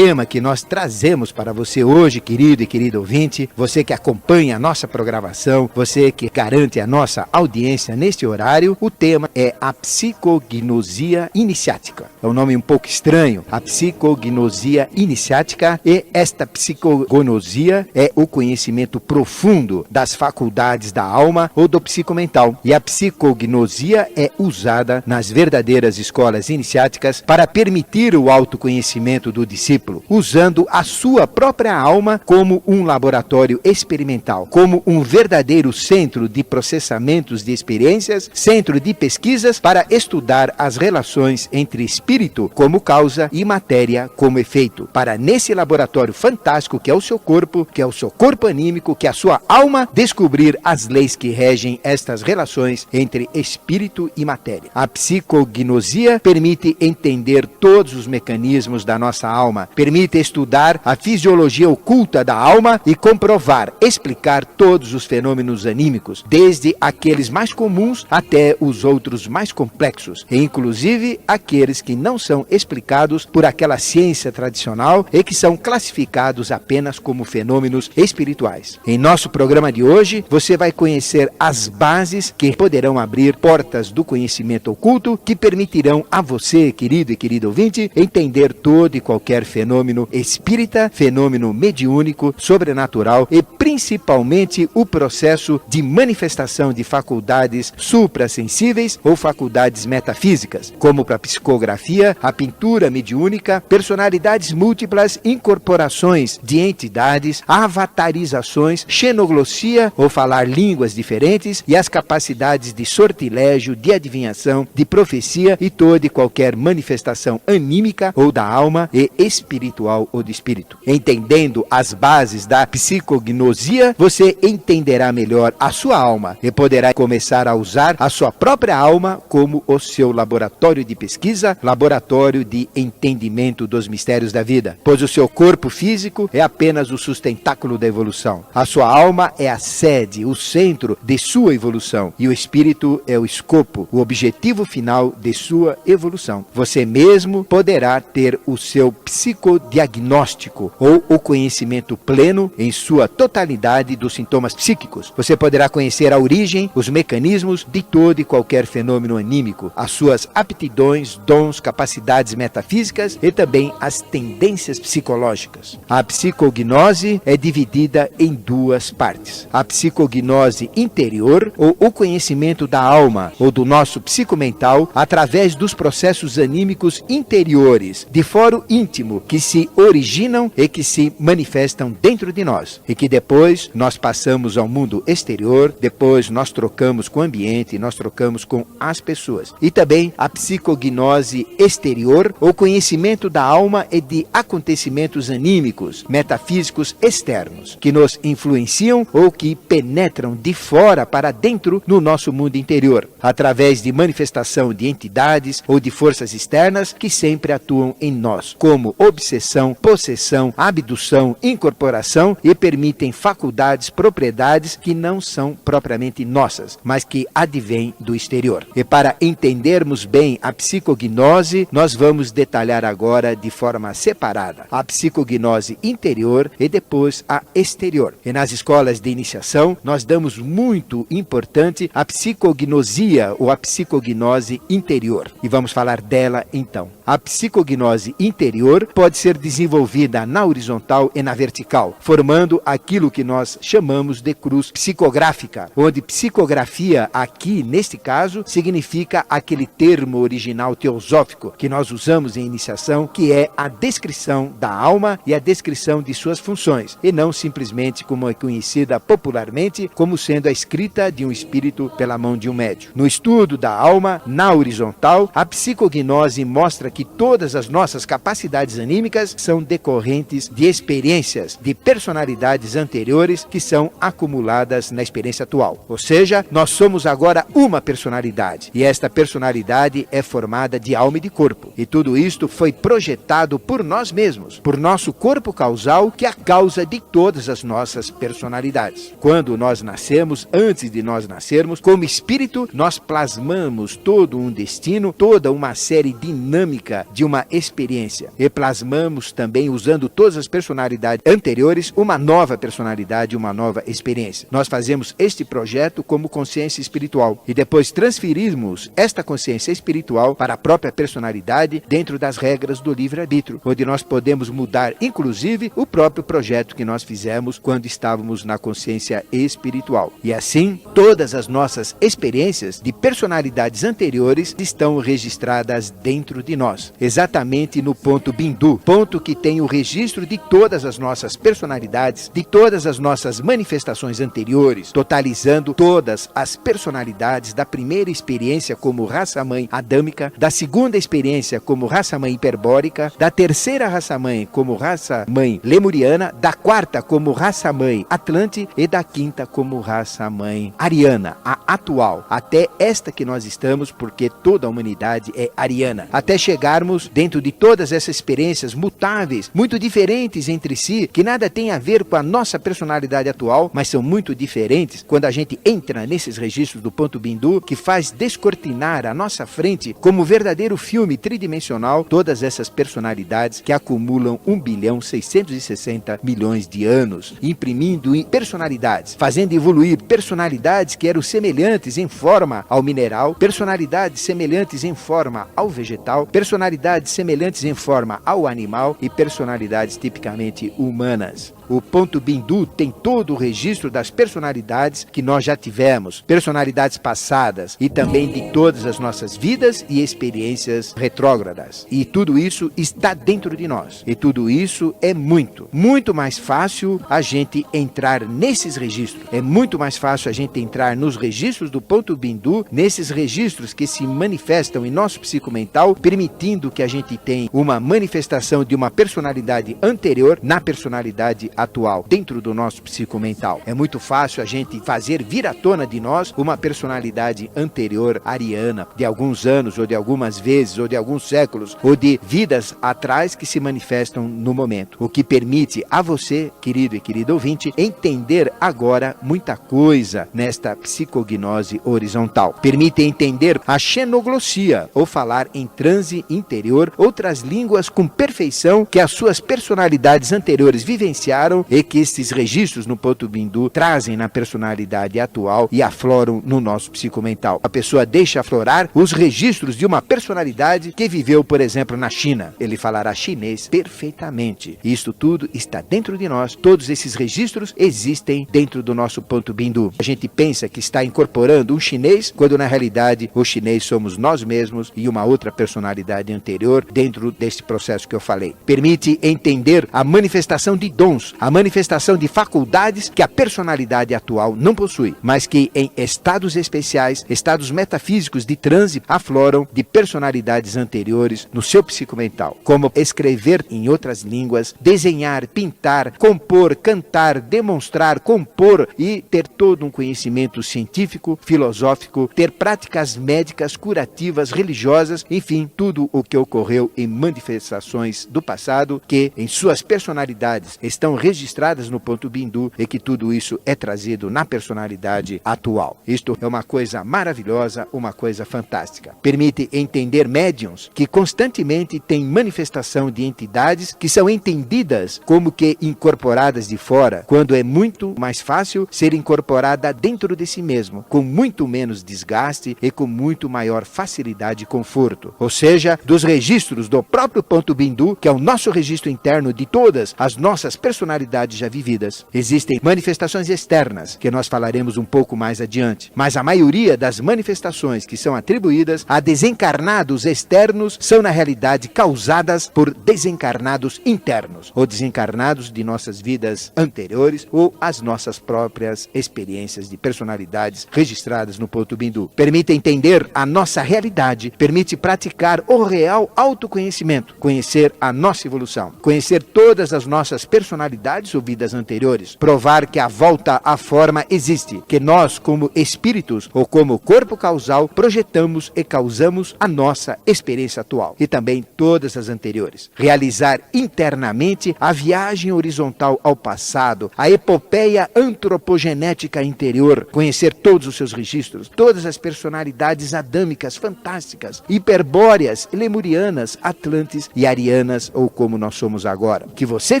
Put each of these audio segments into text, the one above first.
tema que nós trazemos para você hoje, querido e querido ouvinte, você que acompanha a nossa programação, você que garante a nossa audiência neste horário, o tema é a psicognosia iniciática. É um nome um pouco estranho, a psicognosia iniciática, e esta psicognosia é o conhecimento profundo das faculdades da alma ou do psicomental. E a psicognosia é usada nas verdadeiras escolas iniciáticas para permitir o autoconhecimento do discípulo, usando a sua própria alma como um laboratório experimental, como um verdadeiro centro de processamentos de experiências, centro de pesquisas para estudar as relações entre espírito como causa e matéria como efeito, para nesse laboratório fantástico que é o seu corpo, que é o seu corpo anímico, que é a sua alma, descobrir as leis que regem estas relações entre espírito e matéria. A psicognosia permite entender todos os mecanismos da nossa alma, permite estudar a fisiologia oculta da alma e comprovar, explicar todos os fenômenos anímicos, desde aqueles mais comuns até os outros mais complexos, e inclusive aqueles que não são explicados por aquela ciência tradicional e que são classificados apenas como fenômenos espirituais. Em nosso programa de hoje, você vai conhecer as bases que poderão abrir portas do conhecimento oculto que permitirão a você, querido e querido ouvinte, entender todo e qualquer fenômeno espírita, fenômeno mediúnico, sobrenatural e principalmente o processo de manifestação de faculdades suprassensíveis ou faculdades metafísicas, como para a psicografia, a pintura mediúnica, personalidades múltiplas, incorporações de entidades, avatarizações, xenoglossia ou falar línguas diferentes e as capacidades de sortilégio, de adivinhação, de profecia e toda e qualquer manifestação anímica ou da alma e espiritual ou do espírito. Entendendo as bases da psicognosia, você entenderá melhor a sua alma e poderá começar a usar a sua própria alma como o seu laboratório de pesquisa, laboratório de entendimento dos mistérios da vida, pois o seu corpo físico é apenas o sustentáculo da evolução. A sua alma é a sede, o centro de sua evolução, e o espírito é o escopo, o objetivo final de sua evolução. Você mesmo poderá ter o seu psicodiagnóstico ou o conhecimento pleno em sua totalidade dos sintomas psíquicos. Você poderá conhecer a origem, os mecanismos de todo e qualquer fenômeno anímico, as suas aptidões, dons, capacidades metafísicas e também as tendências psicológicas. A psicognose é dividida em duas partes. A psicognose interior, ou o conhecimento da alma ou do nosso psicomental através dos processos anímicos interiores, de foro íntimo, que se originam e que se manifestam dentro de nós, e que depois nós passamos ao mundo exterior, depois nós trocamos com o ambiente, nós trocamos com as pessoas. E também a psicognose exterior, ou conhecimento da alma e de acontecimentos anímicos, metafísicos externos, que nos influenciam ou que penetram de fora para dentro no nosso mundo interior, através de manifestação de entidades ou de forças externas que sempre atuam em nós, como obsessão, possessão, abdução, incorporação, e permitem faculdades, propriedades que não são propriamente nossas, mas que advêm do exterior. E para entendermos bem a psicognose, nós vamos detalhar agora de forma separada a psicognose interior e depois a exterior. E nas escolas de iniciação, nós damos muito importante a psicognosia ou a psicognose interior. E vamos falar dela então. A psicognose interior pode ser desenvolvida na horizontal e na vertical, formando aquilo que nós chamamos de cruz psicográfica, onde psicografia aqui, neste caso, significa aquele termo original teosófico que nós usamos em iniciação, que é a descrição da alma e a descrição de suas funções, e não simplesmente como é conhecida popularmente, como sendo a escrita de um espírito pela mão de um médium. No estudo da alma, na horizontal, a psicognose mostra que todas as nossas capacidades anímicas são decorrentes de experiências, de personalidades anteriores que são acumuladas na experiência atual. Ou seja, nós somos agora uma personalidade, e esta personalidade é formada de alma e de corpo. E tudo isto foi projetado por nós mesmos, por nosso corpo causal, que é a causa de todas as nossas personalidades. Quando nós nascemos, antes de nós nascermos, como espírito, nós plasmamos todo um destino, toda uma série dinâmica adâmica de uma experiência. E plasmamos também, usando todas as personalidades anteriores, uma nova personalidade, uma nova experiência. Nós fazemos este projeto como consciência espiritual e depois transferimos esta consciência espiritual para a própria personalidade dentro das regras do livre-arbítrio, onde nós podemos mudar, inclusive, o próprio projeto que nós fizemos quando estávamos na consciência espiritual. E assim, todas as nossas experiências de personalidades anteriores estão registradas dentro de nós, exatamente no ponto Bindu, ponto que tem o registro de todas as nossas personalidades, de todas as nossas manifestações anteriores, totalizando todas as personalidades da primeira experiência como raça-mãe adâmica, da segunda experiência como raça-mãe hiperbórica, da terceira raça-mãe como raça-mãe lemuriana, da quarta como raça-mãe atlante e da quinta como raça-mãe ariana, a atual, até esta que nós estamos, porque toda a humanidade é ariana, até chegarmos dentro de todas essas experiências mutáveis, muito diferentes entre si, que nada tem a ver com a nossa personalidade atual, mas são muito diferentes quando a gente entra nesses registros do ponto Bindu, que faz descortinar à nossa frente, como verdadeiro filme tridimensional, todas essas personalidades que acumulam 1.660 bilhões de anos, imprimindo em personalidades, fazendo evoluir personalidades que eram semelhantes em forma ao mineral, personalidades semelhantes em forma ao vegetal, personalidades semelhantes em forma ao animal e personalidades tipicamente humanas. O ponto Bindu tem todo o registro das personalidades que nós já tivemos, personalidades passadas e também de todas as nossas vidas e experiências retrógradas. E tudo isso está dentro de nós. E tudo isso é muito mais fácil a gente entrar nesses registros. É muito mais fácil a gente entrar nos registros do ponto Bindu, nesses registros que se manifestam em nosso psicomental, permitindo que a gente tenha uma manifestação de uma personalidade anterior na personalidade atual, dentro do nosso psicomental. É muito fácil a gente fazer vir à tona de nós uma personalidade anterior ariana, de alguns anos, ou de algumas vezes, ou de alguns séculos, ou de vidas atrás que se manifestam no momento. O que permite a você, querido e querido ouvinte, entender agora muita coisa nesta psicognose horizontal. Permite entender a xenoglossia, ou falar em transe interior, outras línguas com perfeição que as suas personalidades anteriores vivenciaram e que esses registros no ponto Bindu trazem na personalidade atual e afloram no nosso psicomental. A pessoa deixa aflorar os registros de uma personalidade que viveu, por exemplo, na China. Ele falará chinês perfeitamente. Isto tudo está dentro de nós. Todos esses registros existem dentro do nosso ponto Bindu. A gente pensa que está incorporando um chinês, quando na realidade o chinês somos nós mesmos e uma outra personalidade anterior dentro desse processo que eu falei. Permite entender a manifestação de dons, a manifestação de faculdades que a personalidade atual não possui, mas que em estados especiais, estados metafísicos de transe, afloram de personalidades anteriores no seu psicomental, como escrever em outras línguas, desenhar, pintar, compor, cantar, demonstrar, compor e ter todo um conhecimento científico, filosófico, ter práticas médicas, curativas, religiosas, enfim, tudo o que ocorreu em manifestações do passado que em suas personalidades estão registradas no ponto Bindu e que tudo isso é trazido na personalidade atual. Isto é uma coisa maravilhosa, uma coisa fantástica. Permite entender médiuns que constantemente têm manifestação de entidades que são entendidas como que incorporadas de fora, quando é muito mais fácil ser incorporada dentro de si mesmo, com muito menos desgaste e com muito maior facilidade e conforto. Ou seja, dos registros do próprio ponto Bindu, que é o nosso registro interno de todas as nossas personalidades já vividas. Existem manifestações externas, que nós falaremos um pouco mais adiante, mas a maioria das manifestações que são atribuídas a desencarnados externos são na realidade causadas por desencarnados internos, ou desencarnados de nossas vidas anteriores, ou as nossas próprias experiências de personalidades registradas no ponto Bindu. Permite entender a nossa realidade, permite praticar o real autoconhecimento, conhecer a nossa evolução, conhecer todas as nossas personalidades personalidades ou vidas anteriores. Provar que a volta à forma existe, que nós, como espíritos ou como corpo causal, projetamos e causamos a nossa experiência atual e também todas as anteriores. Realizar internamente a viagem horizontal ao passado, a epopeia antropogenética interior, conhecer todos os seus registros, todas as personalidades adâmicas fantásticas, hiperbóreas, lemurianas, atlantes e arianas, ou como nós somos agora, que você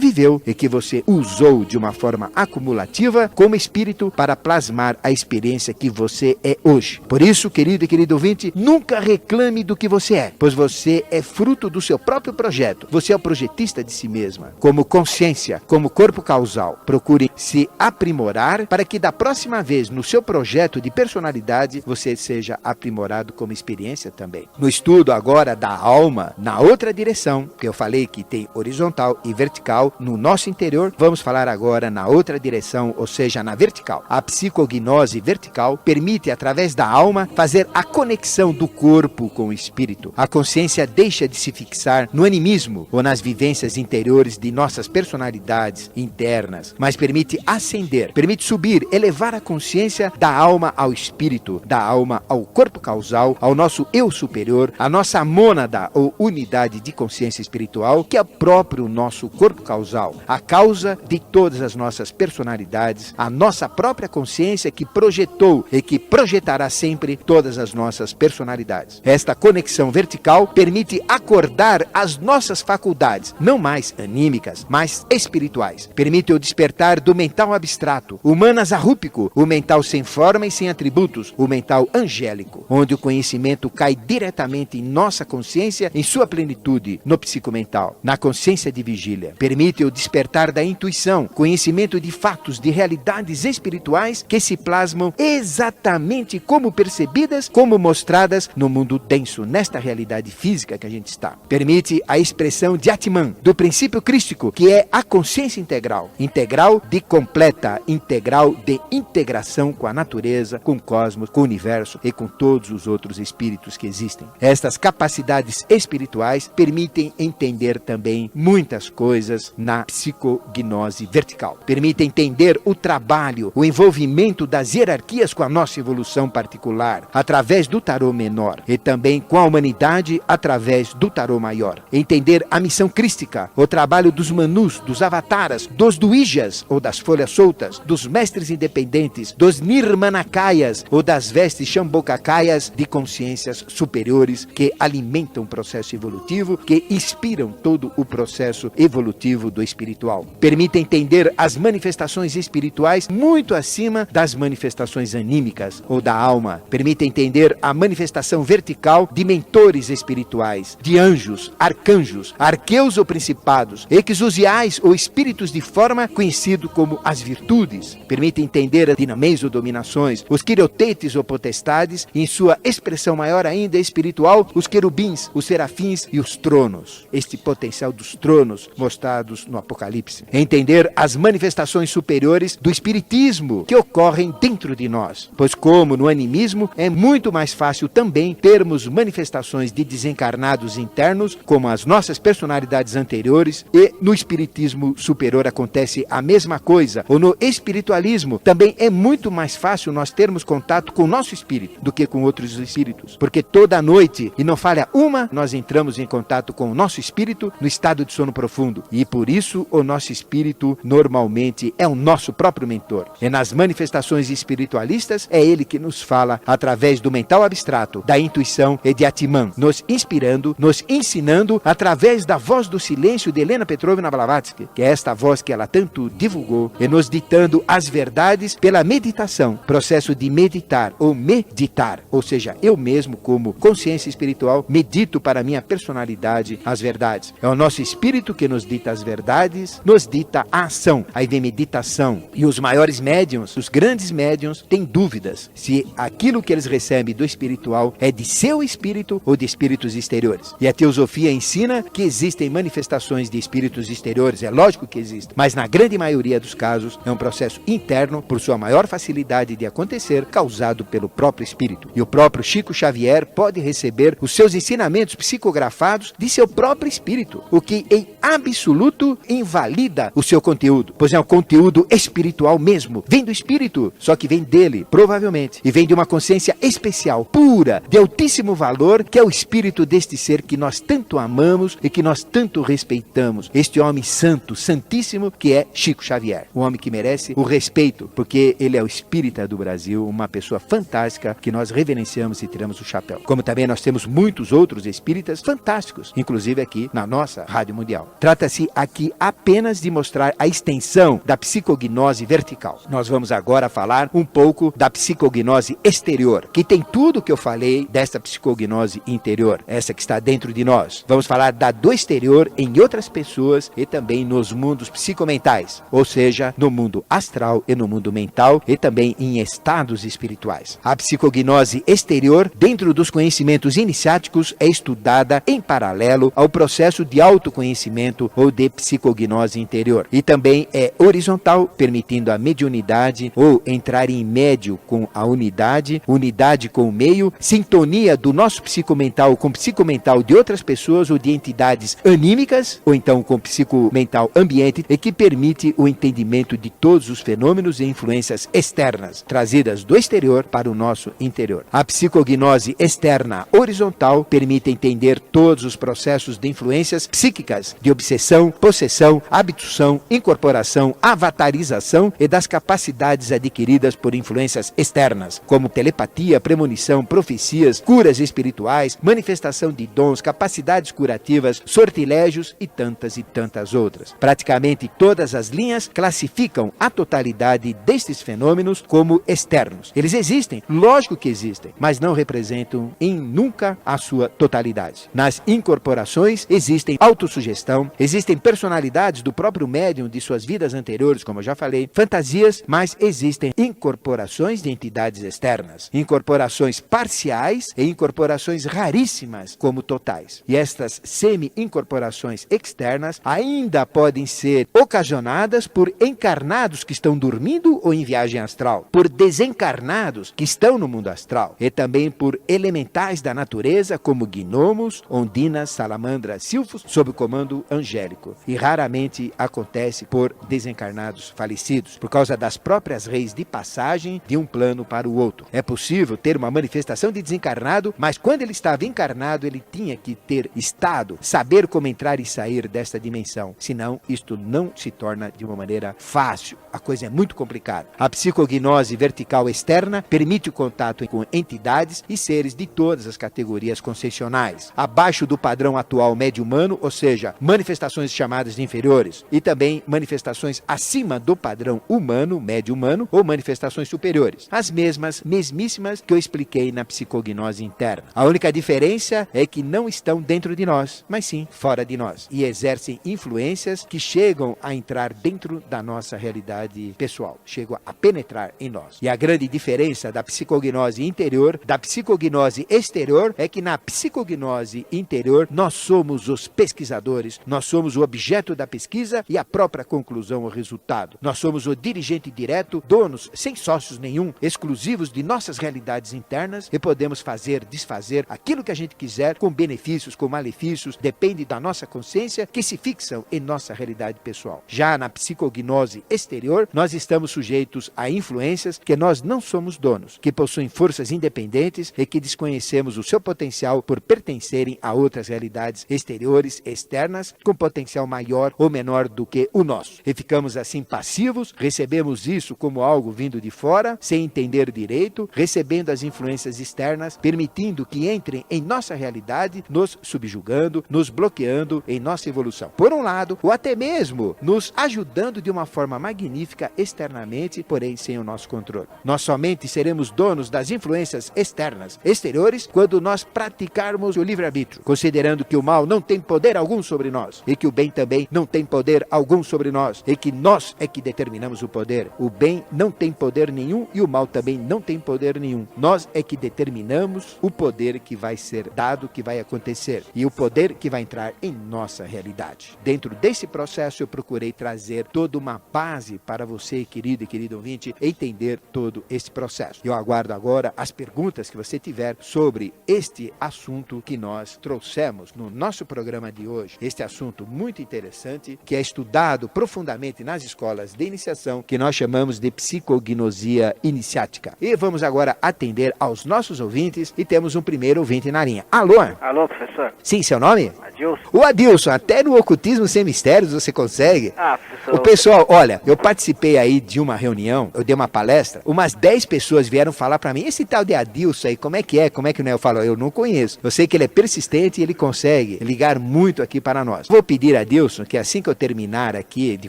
viveu e que você usou de uma forma acumulativa como espírito para plasmar a experiência que você é hoje. Por isso, querido e querido ouvinte, nunca reclame do que você é, pois você é fruto do seu próprio projeto. Você é o projetista de si mesma. Como consciência, como corpo causal, procure se aprimorar para que da próxima vez no seu projeto de personalidade você seja aprimorado como experiência também. No estudo agora da alma, na outra direção, que eu falei que tem horizontal e vertical no nosso interior, vamos falar agora na outra direção, ou seja, na vertical. A psicognose vertical permite, através da alma, fazer a conexão do corpo com o espírito. A consciência deixa de se fixar no animismo ou nas vivências interiores de nossas personalidades internas, mas permite ascender, permite subir, elevar a consciência da alma ao espírito, da alma ao corpo causal, ao nosso eu superior, a nossa mônada ou unidade de consciência espiritual, que é o próprio nosso corpo causal, a causa de todas as nossas personalidades, a nossa própria consciência que projetou e que projetará sempre todas as nossas personalidades. Esta conexão vertical permite acordar as nossas faculdades, não mais anímicas, mas espirituais. Permite o despertar do mental abstrato, o manas arrúpico, o mental sem forma e sem atributos, o mental angélico, onde o conhecimento cai diretamente em nossa consciência, em sua plenitude, no psicomental, na consciência de vigília. Permite o despertar da intuição, conhecimento de fatos, de realidades espirituais que se plasmam exatamente como percebidas, como mostradas no mundo denso, nesta realidade física que a gente está. Permite a expressão de Atman, do princípio crístico, que é a consciência integral. Integral de completa, integral de integração com a natureza, com o cosmos, com o universo e com todos os outros espíritos que existem. Estas capacidades espirituais permitem entender também muitas coisas na psicognose vertical. Permite entender o trabalho, o envolvimento das hierarquias com a nossa evolução particular, através do tarô menor, e também com a humanidade através do tarô maior. Entender a missão crística, o trabalho dos manus, dos avataras, dos duijas, ou das folhas soltas, dos mestres independentes, dos nirmanakayas, ou das vestes shambhokakayas de consciências superiores que alimentam o processo evolutivo, que inspiram todo o processo evolutivo do espiritual. Permite entender as manifestações espirituais muito acima das manifestações anímicas ou da alma. Permite entender a manifestação vertical de mentores espirituais, de anjos, arcanjos, arqueus ou principados, exusiais ou espíritos de forma conhecido como as virtudes. Permite entender as dinamês ou dominações, os quiriotetes ou potestades, e em sua expressão maior ainda espiritual, os querubins, os serafins e os tronos. Este potencial dos tronos mostrados no Apocalipse. Entender as manifestações superiores do espiritismo que ocorrem dentro de nós, pois como no animismo é muito mais fácil também termos manifestações de desencarnados internos, como as nossas personalidades anteriores, e no espiritismo superior acontece a mesma coisa, ou no espiritualismo também é muito mais fácil nós termos contato com o nosso espírito do que com outros espíritos, porque toda noite, e não falha uma, nós entramos em contato com o nosso espírito no estado de sono profundo, e por isso o nosso espírito normalmente é o nosso próprio mentor. E nas manifestações espiritualistas é ele que nos fala através do mental abstrato, da intuição e de Atman, nos inspirando, nos ensinando através da voz do silêncio de Helena Petrovna Blavatsky, que é esta voz que ela tanto divulgou, e nos ditando as verdades pela meditação, processo de meditar ou meditar, ou seja, eu mesmo como consciência espiritual medito para minha personalidade as verdades. É o nosso espírito que nos dita as verdades, nos dita a ação. Aí vem meditação. E os maiores médiuns, os grandes médiuns, têm dúvidas se aquilo que eles recebem do espiritual é de seu espírito ou de espíritos exteriores. E a teosofia ensina que existem manifestações de espíritos exteriores, é lógico que existem, mas na grande maioria dos casos é um processo interno, por sua maior facilidade de acontecer, causado pelo próprio espírito. E o próprio Chico Xavier pode receber os seus ensinamentos psicografados de seu próprio espírito, o que em absoluto invalida valida o seu conteúdo, pois é um conteúdo espiritual mesmo, vem do Espírito, só que vem dele, provavelmente, e vem de uma consciência especial, pura, de altíssimo valor, que é o espírito deste ser que nós tanto amamos e que nós tanto respeitamos, este homem santo, santíssimo, que é Chico Xavier, um homem que merece o respeito, porque ele é o espírita do Brasil, uma pessoa fantástica que nós reverenciamos e tiramos o chapéu. Como também nós temos muitos outros espíritas fantásticos, inclusive aqui na nossa Rádio Mundial. Trata-se aqui apenas de mostrar a extensão da psicognose vertical. Nós vamos agora falar um pouco da psicognose exterior, que tem tudo que eu falei desta psicognose interior, essa que está dentro de nós. Vamos falar da do exterior em outras pessoas e também nos mundos psicomentais, ou seja, no mundo astral e no mundo mental e também em estados espirituais. A psicognose exterior, dentro dos conhecimentos iniciáticos, é estudada em paralelo ao processo de autoconhecimento ou de psicognose interior. E também é horizontal, permitindo a mediunidade ou entrar em médio com a unidade, unidade com o meio, sintonia do nosso psicomental com o psicomental de outras pessoas ou de entidades anímicas, ou então com o psicomental ambiente, e que permite o entendimento de todos os fenômenos e influências externas, trazidas do exterior para o nosso interior. A psicognose externa horizontal permite entender todos os processos de influências psíquicas, de obsessão, possessão, abdução, incorporação, avatarização e das capacidades adquiridas por influências externas, como telepatia, premonição, profecias, curas espirituais, manifestação de dons, capacidades curativas, sortilégios e tantas outras. Praticamente todas as linhas classificam a totalidade destes fenômenos como externos. Eles existem, lógico que existem, mas não representam em nunca a sua totalidade. Nas incorporações existem autossugestão, existem personalidades do próprio médium de suas vidas anteriores, como eu já falei, fantasias, mas existem incorporações de entidades externas, incorporações parciais e incorporações raríssimas como totais. E estas semi-incorporações externas ainda podem ser ocasionadas por encarnados que estão dormindo ou em viagem astral, por desencarnados que estão no mundo astral e também por elementais da natureza como gnomos, ondinas, salamandras, silfos, sob o comando angélico. E raramente acontece por desencarnados falecidos, por causa das próprias leis de passagem de um plano para o outro. É possível ter uma manifestação de desencarnado, mas quando ele estava encarnado, ele tinha que ter estado, saber como entrar e sair desta dimensão. Senão, isto não se torna de uma maneira fácil. A coisa é muito complicada. A psicognose vertical externa permite o contato com entidades e seres de todas as categorias concessionais, abaixo do padrão atual médio-humano, ou seja, manifestações chamadas de inferiores, e também manifestações acima do padrão humano, médio-humano, ou manifestações superiores. As mesmíssimas que eu expliquei na psicognose interna. A única diferença é que não estão dentro de nós, mas sim fora de nós, e exercem influências que chegam a entrar dentro da nossa realidade pessoal, chegam a penetrar em nós. E a grande diferença da psicognose interior da psicognose exterior é que na psicognose interior nós somos os pesquisadores, nós somos o objeto da pesquisa e a própria conclusão, o resultado. Nós somos o dirigente direto, donos, sem sócios nenhum, exclusivos de nossas realidades internas, e podemos fazer, desfazer aquilo que a gente quiser, com benefícios, com malefícios, depende da nossa consciência, que se fixam em nossa realidade pessoal. Já na psicognose exterior, nós estamos sujeitos a influências que nós não somos donos, que possuem forças independentes e que desconhecemos o seu potencial por pertencerem a outras realidades exteriores, externas, com potencial maior ou menor do que o nosso. E ficamos assim passivos, recebemos isso como algo vindo de fora, sem entender direito, recebendo as influências externas, permitindo que entrem em nossa realidade, nos subjugando, nos bloqueando em nossa evolução. Por um lado, ou até mesmo nos ajudando de uma forma magnífica externamente, porém sem o nosso controle. Nós somente seremos donos das influências externas, exteriores, quando nós praticarmos o livre-arbítrio, considerando que o mal não tem poder algum sobre nós, e que o bem também não tem poder algum sobre nós, e que nós é que determinamos o poder. O bem não tem poder nenhum e o mal também não tem poder nenhum. Nós é que determinamos o poder que vai ser dado, que vai acontecer, e o poder que vai entrar em nossa realidade. Dentro desse processo eu procurei trazer toda uma base para você, querido e querido ouvinte, entender todo esse processo. Eu aguardo agora as perguntas que você tiver sobre este assunto que nós trouxemos no nosso programa de hoje. Este assunto muito interessante, que é estudado profundamente nas escolas de iniciação, que nós chamamos de psicognosia iniciática. E vamos agora atender aos nossos ouvintes e temos um primeiro ouvinte na linha. Alô? Alô, professor? Sim, seu nome? Adilson. O Adilson, até no Ocultismo Sem Mistérios você consegue. Professor. O pessoal, olha, eu participei aí de uma reunião, eu dei uma palestra, umas 10 pessoas vieram falar pra mim, esse tal de Adilson aí, como é que não é? Eu falo, eu não conheço. Eu sei que ele é persistente e ele consegue ligar muito aqui para nós. Vou pedir a Adilson que assim que eu terminar aqui de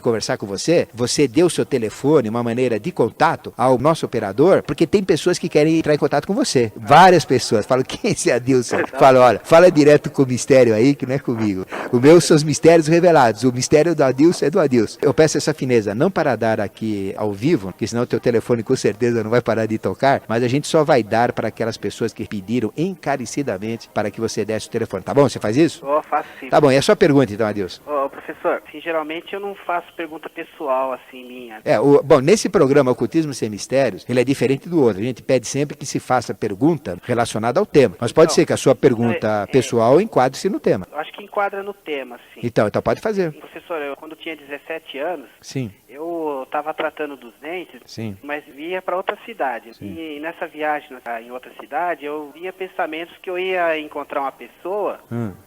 conversar com você, você dê o seu telefone, uma maneira de contato ao nosso operador, porque tem pessoas que querem entrar em contato com você. Várias pessoas. Falam, quem é esse Adilson? Falo, olha, fala direto com o mistério aí, que não é comigo. O meu são os mistérios revelados. O mistério do Adilson é do Adilson. Eu peço essa fineza, não para dar aqui ao vivo, porque senão o teu telefone com certeza não vai parar de tocar, mas a gente só vai dar para aquelas pessoas que pediram encarecidamente para que você desse o telefone. Tá bom? Você faz isso? Faço sim. Tá bom, e a sua pergunta então, Adilson? Professor, assim, geralmente eu não faço pergunta pessoal, assim, minha. Bom, nesse programa Ocultismo Sem Mistérios, ele é diferente do outro. A gente pede sempre que se faça pergunta relacionada ao tema. Mas pode ser que a sua pergunta pessoal enquadre-se no tema. Eu acho que enquadra no tema, sim. Então pode fazer. Professor, quando tinha 17 anos, Sim. eu estava tratando dos dentes, Sim. mas ia para outra cidade. Sim. E nessa viagem em outra cidade, eu vinha pensamentos que eu ia encontrar uma pessoa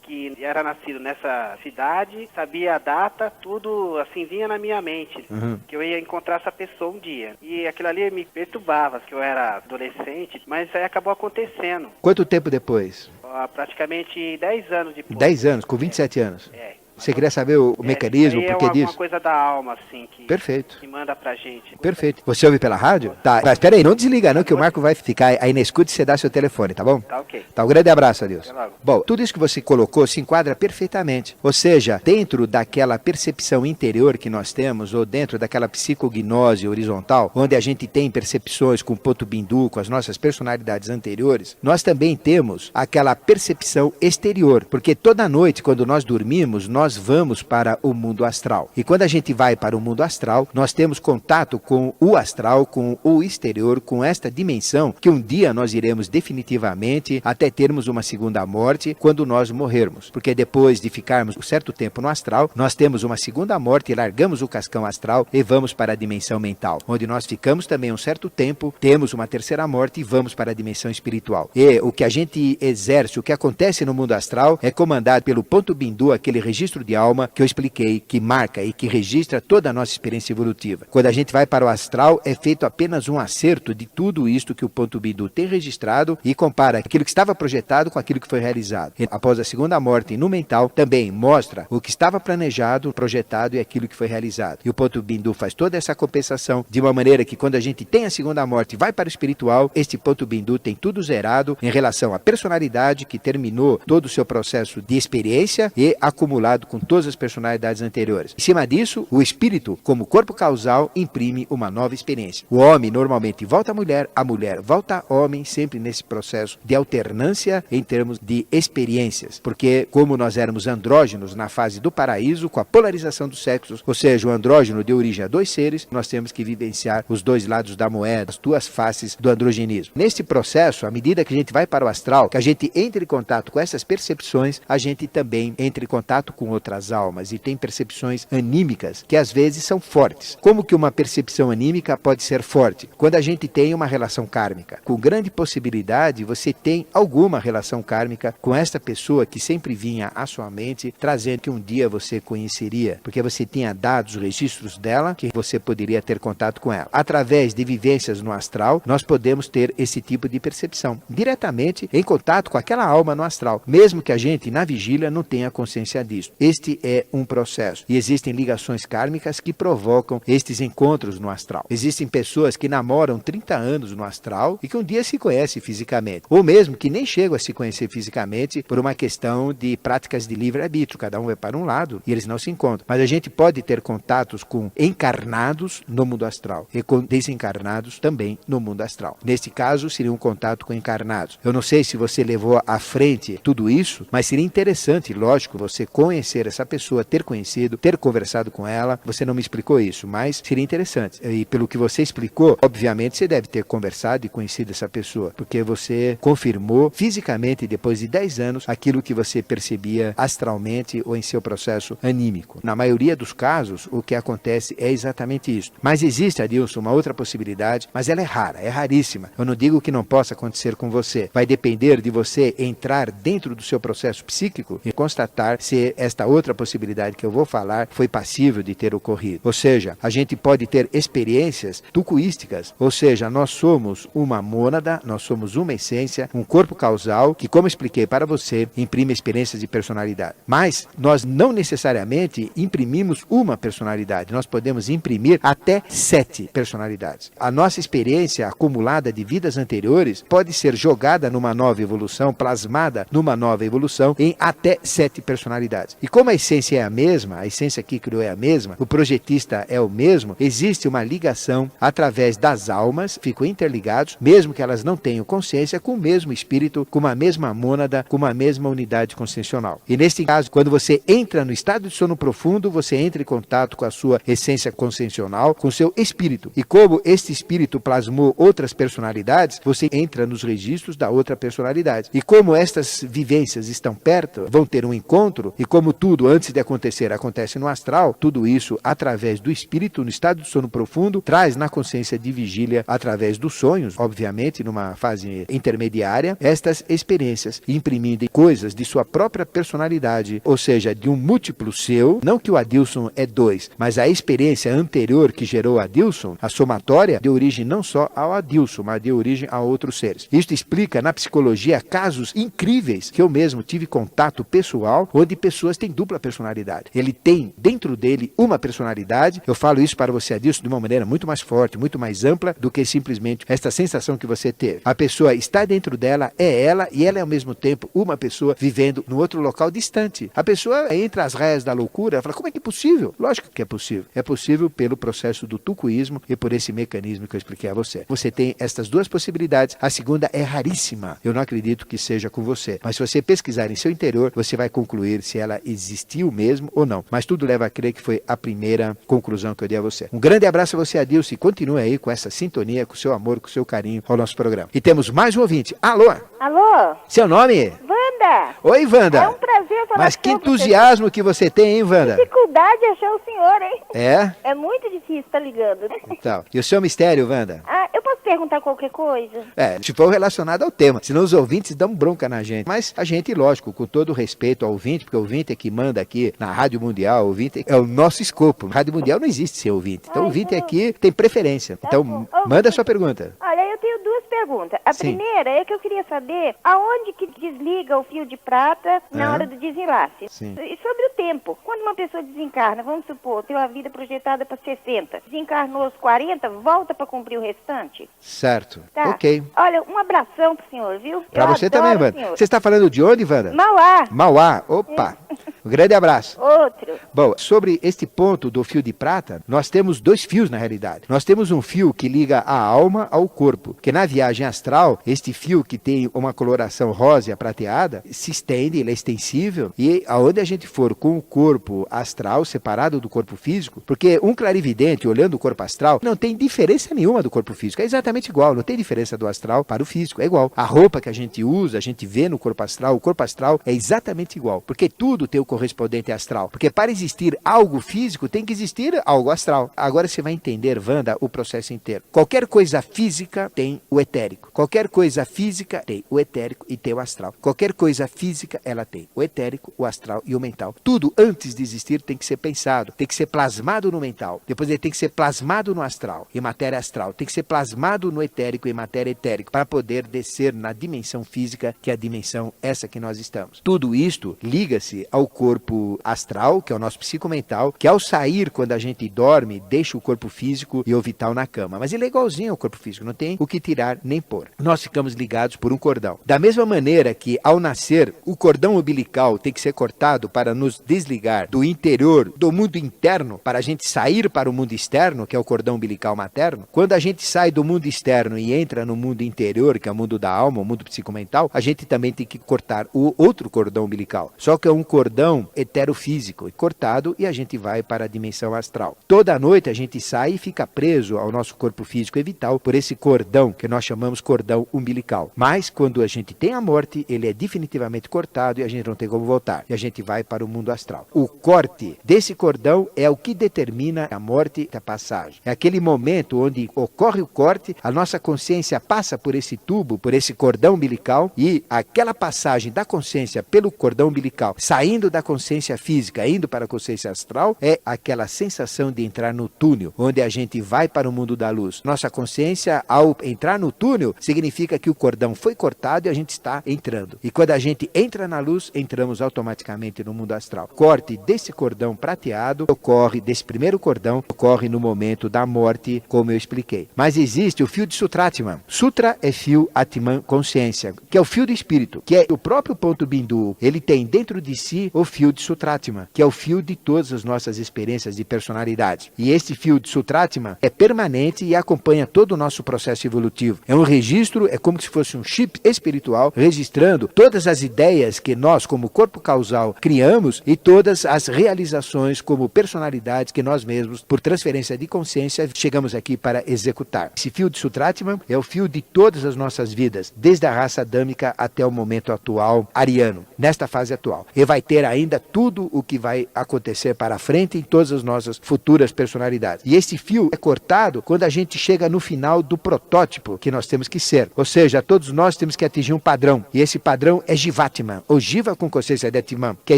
que era nascido nessa cidade, sabia a data, tudo assim vinha na minha mente, que eu ia encontrar essa pessoa um dia. E aquilo ali me perturbava, que eu era adolescente, mas aí acabou acontecendo. Quanto tempo depois? Praticamente 10 anos depois. 10 anos, com 27 anos. Você queria saber o mecanismo, o porquê disso? É disso? uma coisa da alma, assim, Perfeito. que manda pra gente. Perfeito. Você ouve pela rádio? Tá, mas espera aí, não desliga não, que o Marco vai ficar aí na escuta e você dá seu telefone, tá bom? Tá ok. Tá, um grande abraço, Adilson. Até logo. Bom, tudo isso que você colocou se enquadra perfeitamente. Ou seja, dentro daquela percepção interior que nós temos, ou dentro daquela psicognose horizontal, onde a gente tem percepções com ponto bindu, com as nossas personalidades anteriores, nós também temos aquela percepção exterior, porque toda noite, quando nós dormimos, nós vamos para o mundo astral. E quando a gente vai para o mundo astral, nós temos contato com o astral, com o exterior, com esta dimensão que um dia nós iremos definitivamente até termos uma segunda morte quando nós morrermos. Porque depois de ficarmos um certo tempo no astral, nós temos uma segunda morte, largamos o cascão astral e vamos para a dimensão mental, onde nós ficamos também um certo tempo, temos uma terceira morte e vamos para a dimensão espiritual. E o que a gente exerce, o que acontece no mundo astral é comandado pelo ponto bindu, aquele registro de alma que eu expliquei, que marca e que registra toda a nossa experiência evolutiva. Quando a gente vai para o astral, é feito apenas um acerto de tudo isto que o ponto bindu tem registrado e compara aquilo que estava projetado com aquilo que foi realizado. E após a segunda morte no mental, também mostra o que estava planejado, projetado e aquilo que foi realizado. E o ponto bindu faz toda essa compensação de uma maneira que quando a gente tem a segunda morte e vai para o espiritual, este ponto bindu tem tudo zerado em relação à personalidade que terminou todo o seu processo de experiência e acumulado com todas as personalidades anteriores. Em cima disso, o espírito, como corpo causal, imprime uma nova experiência. O homem normalmente volta à mulher, a mulher volta ao homem, sempre nesse processo de alternância em termos de experiências. Porque como nós éramos andrógenos na fase do paraíso, com a polarização dos sexos, ou seja, o andrógeno deu origem a dois seres, nós temos que vivenciar os dois lados da moeda, as duas faces do androgenismo. Neste processo, à medida que a gente vai para o astral, que a gente entra em contato com essas percepções, a gente também entra em contato com outras almas e tem percepções anímicas que às vezes são fortes. Como que uma percepção anímica pode ser forte? Quando a gente tem uma relação kármica. Com grande possibilidade, você tem alguma relação kármica com esta pessoa que sempre vinha à sua mente, trazendo que um dia você conheceria, porque você tinha dados, registros dela, que você poderia ter contato com ela. Através de vivências no astral, nós podemos ter esse tipo de percepção, diretamente em contato com aquela alma no astral, mesmo que a gente, na vigília, não tenha consciência disso. Este é um processo. E existem ligações kármicas que provocam estes encontros no astral. Existem pessoas que namoram 30 anos no astral e que um dia se conhecem fisicamente. Ou mesmo que nem chegam a se conhecer fisicamente por uma questão de práticas de livre-arbítrio. Cada um vai para um lado e eles não se encontram. Mas a gente pode ter contatos com encarnados no mundo astral e com desencarnados também no mundo astral. Neste caso, seria um contato com encarnados. Eu não sei se você levou à frente tudo isso, mas seria interessante, lógico, você conhecer conhecer essa pessoa, ter conhecido, ter conversado com ela. Você não me explicou isso, mas seria interessante. E pelo que você explicou, obviamente você deve ter conversado e conhecido essa pessoa, porque você confirmou fisicamente, depois de 10 anos, aquilo que você percebia astralmente ou em seu processo anímico. Na maioria dos casos, o que acontece é exatamente isso. Mas existe, Adilson, uma outra possibilidade, mas ela é rara, é raríssima. Eu não digo que não possa acontecer com você. Vai depender de você entrar dentro do seu processo psíquico e constatar se esta outra possibilidade que eu vou falar foi passível de ter ocorrido. Ou seja, a gente pode ter experiências tucuísticas, ou seja, nós somos uma mônada, nós somos uma essência, um corpo causal que, como expliquei para você, imprime experiências de personalidade. Mas nós não necessariamente imprimimos uma personalidade, nós podemos imprimir até 7 personalidades. A nossa experiência acumulada de vidas anteriores pode ser jogada numa nova evolução, plasmada numa nova evolução em até 7 personalidades. E como a essência é a mesma, a essência que criou é a mesma, o projetista é o mesmo, existe uma ligação através das almas, ficam interligados, mesmo que elas não tenham consciência, com o mesmo espírito, com uma mesma mônada, com uma mesma unidade consciencial. E neste caso, quando você entra no estado de sono profundo, você entra em contato com a sua essência consciencial, com o seu espírito. E como este espírito plasmou outras personalidades, você entra nos registros da outra personalidade. E como estas vivências estão perto, vão ter um encontro, e como tudo antes de acontecer acontece no astral, tudo isso através do espírito no estado de sono profundo, traz na consciência de vigília, através dos sonhos, obviamente numa fase intermediária, estas experiências, imprimindo coisas de sua própria personalidade, ou seja, de um múltiplo seu, não que o Adilson é 2, mas a experiência anterior que gerou Adilson, a somatória, deu origem não só ao Adilson, mas deu origem a outros seres. Isto explica na psicologia casos incríveis que eu mesmo tive contato pessoal, onde pessoas têm dupla personalidade. Ele tem dentro dele uma personalidade. Eu falo isso para você, Adilson, de uma maneira muito mais forte, muito mais ampla do que simplesmente esta sensação que você teve. A pessoa está dentro dela, é ela, e ela é ao mesmo tempo uma pessoa vivendo num outro local distante. A pessoa entra às raias da loucura, fala, como é que é possível? Lógico que é possível. É possível pelo processo do tucuísmo e por esse mecanismo que eu expliquei a você. Você tem estas duas possibilidades, a segunda é raríssima. Eu não acredito que seja com você. Mas se você pesquisar em seu interior, você vai concluir se ela existiu mesmo ou não. Mas tudo leva a crer que foi a primeira conclusão que eu dei a você. Um grande abraço a você, Adilson, e continue aí com essa sintonia, com o seu amor, com o seu carinho ao nosso programa. E temos mais um ouvinte. Alô? Alô? Seu nome? Wanda! Oi, Wanda. É um prazer falar Mas que com entusiasmo que você tem, hein, Wanda? Dificuldade de achar o senhor, hein? É? É muito difícil estar ligando. Então, e o seu mistério, Wanda? Ah, eu posso perguntar qualquer coisa? Se for relacionado ao tema, senão os ouvintes dão bronca na gente. Mas a gente, lógico, com todo o respeito ao ouvinte, porque o ouvinte é que manda aqui na Rádio Mundial, o ouvinte é o nosso escopo. Rádio Mundial não existe sem ouvinte. Então o ouvinte aqui tem preferência. Então, manda a sua pergunta. Olha, eu tenho duas perguntas. A primeira é que eu queria saber aonde que desliga o fio de prata na hora do desenlace. Sim. E sobre o tempo. Quando uma pessoa desencarna, vamos supor, tem uma vida projetada para 60, desencarnou aos 40, volta para cumprir o restante? Certo. Tá. Ok. Olha, um abração pro senhor, viu? Pra você também, Wanda. Você está falando de onde, Wanda? Mauá. Mauá. Opa. Um grande abraço. Outro. Bom, sobre este ponto do fio de prata, nós temos 2 fios na realidade. Nós temos um fio que liga a alma ao corpo, que na viagem astral, este fio que tem uma coloração rosa prateada, se estende, ele é extensível, e aonde a gente for com o corpo astral separado do corpo físico, porque um clarividente olhando o corpo astral não tem diferença nenhuma do corpo físico, é exatamente igual, não tem diferença do astral para o físico, é igual. A roupa que a gente usa, a gente vê no corpo astral, o corpo astral é exatamente igual, porque tudo tem o correspondente astral. Porque para existir algo físico, tem que existir algo astral. Agora você vai entender, Wanda, o processo inteiro. Qualquer coisa física tem o etérico. Qualquer coisa física tem o etérico e tem o astral. Qualquer coisa física, ela tem o etérico, o astral e o mental. Tudo antes de existir tem que ser pensado, tem que ser plasmado no mental. Depois ele tem que ser plasmado no astral, em matéria astral. Tem que ser plasmado no etérico, em matéria etérica, para poder descer na dimensão física, que é a dimensão essa que nós estamos. Tudo isto liga-se ao corpo astral, que é o nosso psicomental, que ao sair, quando a gente dorme, deixa o corpo físico e o vital na cama. Mas ele é igualzinho ao corpo físico, não tem o que tirar nem pôr. Nós ficamos ligados por um cordão. Da mesma maneira que, ao nascer, o cordão umbilical tem que ser cortado para nos desligar do interior, do mundo interno, para a gente sair para o mundo externo, que é o cordão umbilical materno. Quando a gente sai do mundo externo e entra no mundo interior, que é o mundo da alma, o mundo psicomental, a gente também tem que cortar o outro cordão umbilical. Só que é um cordão cordão heterofísico, cortado, e a gente vai para a dimensão astral. Toda noite a gente sai e fica preso ao nosso corpo físico e vital por esse cordão que nós chamamos cordão umbilical. Mas quando a gente tem a morte, ele é definitivamente cortado e a gente não tem como voltar. E a gente vai para o mundo astral. O corte desse cordão é o que determina a morte e a passagem. É aquele momento onde ocorre o corte, a nossa consciência passa por esse tubo, por esse cordão umbilical, e aquela passagem da consciência pelo cordão umbilical, saindo da consciência física, indo para a consciência astral, é aquela sensação de entrar no túnel, onde a gente vai para o mundo da luz. Nossa consciência, ao entrar no túnel, significa que o cordão foi cortado e a gente está entrando. E quando a gente entra na luz, entramos automaticamente no mundo astral. Corte desse cordão prateado ocorre, desse primeiro cordão, ocorre no momento da morte, como eu expliquei. Mas existe o fio de Sutratman. Sutra é fio, Atman, consciência, que é o fio do espírito, que é o próprio ponto Bindu. Ele tem dentro de si o fio de Sutratman, que é o fio de todas as nossas experiências de personalidade. E esse fio de Sutratman é permanente e acompanha todo o nosso processo evolutivo. É um registro, é como se fosse um chip espiritual, registrando todas as ideias que nós, como corpo causal, criamos e todas as realizações como personalidades que nós mesmos, por transferência de consciência, chegamos aqui para executar. Esse fio de Sutratman é o fio de todas as nossas vidas, desde a raça adâmica até o momento atual, ariano, nesta fase atual. E vai ter ainda tudo o que vai acontecer para frente em todas as nossas futuras personalidades. E esse fio é cortado quando a gente chega no final do protótipo que nós temos que ser. Ou seja, todos nós temos que atingir um padrão. E esse padrão é Jivatman, ou Jiva com consciência de Atman, que é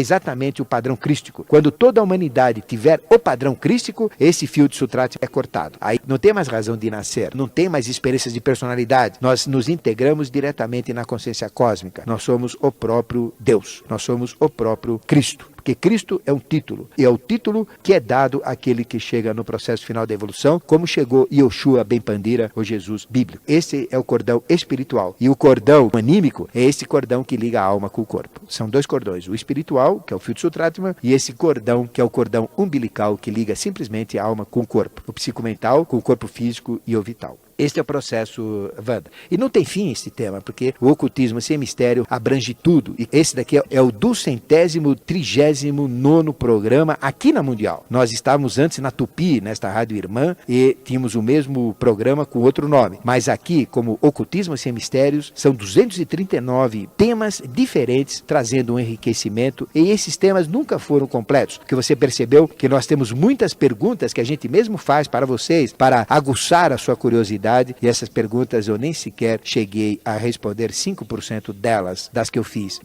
exatamente o padrão crístico. Quando toda a humanidade tiver o padrão crístico, esse fio de Sutratman é cortado. Aí não tem mais razão de nascer, não tem mais experiências de personalidade. Nós nos integramos diretamente na consciência cósmica. Nós somos o próprio Deus. Nós somos o próprio Cristo. Porque Cristo é um título, e é o título que é dado àquele que chega no processo final da evolução, como chegou Yoshua Ben Pandira, o Jesus bíblico. Esse é o cordão espiritual. E o cordão anímico é esse cordão que liga a alma com o corpo. São dois cordões, o espiritual, que é o fio de Sutratman, e esse cordão, que é o cordão umbilical, que liga simplesmente a alma com o corpo. O psicomental com o corpo físico e o vital. Este é o processo, Wanda. E não tem fim esse tema, porque o ocultismo sem mistério abrange tudo. E esse daqui é o 239º programa aqui na Mundial. Nós estávamos antes na Tupi, nesta rádio irmã, e tínhamos o mesmo programa com outro nome. Mas aqui, como ocultismo sem mistérios, são 239 temas diferentes, trazendo um enriquecimento. E esses temas nunca foram completos, porque você percebeu que nós temos muitas perguntas que a gente mesmo faz para vocês, para aguçar a sua curiosidade. E essas perguntas eu nem sequer cheguei a responder 5% delas, das que eu fiz.